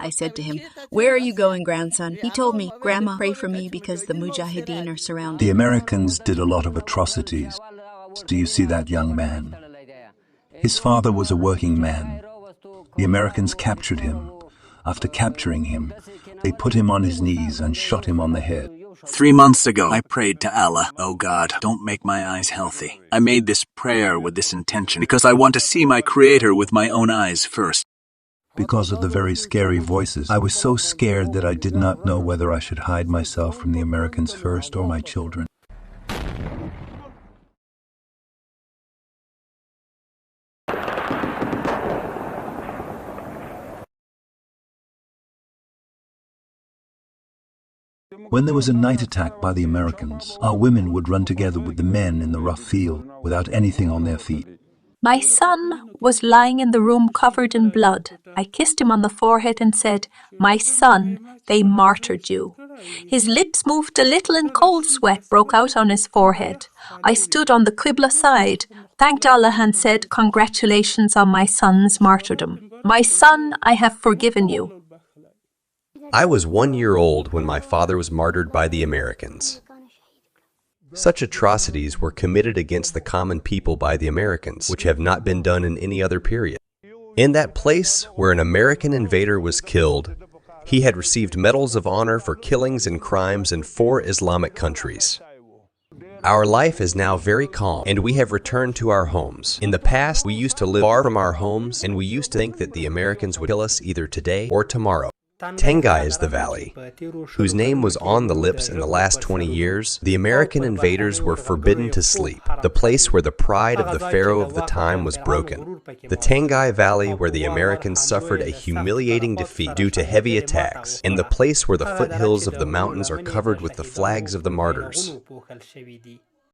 I said to him, "Where are you going, grandson?" He told me, "Grandma, pray for me because the Mujahideen are surrounded." The Americans did a lot of atrocities. Do you see that young man? His father was a working man. The Americans captured him. After capturing him, they put him on his knees and shot him on the head. 3 months ago, I prayed to Allah, "Oh God, don't make my eyes healthy." I made this prayer with this intention because I want to see my Creator with my own eyes first. Because of the very scary voices, I was so scared that I did not know whether I should hide myself from the Americans first or my children. When there was a night attack by the Americans, our women would run together with the men in the rough field without anything on their feet. My son was lying in the room covered in blood. I kissed him on the forehead and said, "My son, they martyred you." His lips moved a little and cold sweat broke out on his forehead. I stood on the Qibla side, thanked Allah and said, "Congratulations on my son's martyrdom. My son, I have forgiven you." I was 1 year old when my father was martyred by the Americans. Such atrocities were committed against the common people by the Americans, which have not been done in any other period. In that place where an American invader was killed, he had received medals of honor for killings and crimes in 4 Islamic countries. Our life is now very calm, and we have returned to our homes. In the past, we used to live far from our homes, and we used to think that the Americans would kill us either today or tomorrow. Tengai is the valley, whose name was on the lips in the last 20 years. The American invaders were forbidden to sleep, the place where the pride of the pharaoh of the time was broken. The Tengai Valley, where the Americans suffered a humiliating defeat due to heavy attacks, and the place where the foothills of the mountains are covered with the flags of the martyrs.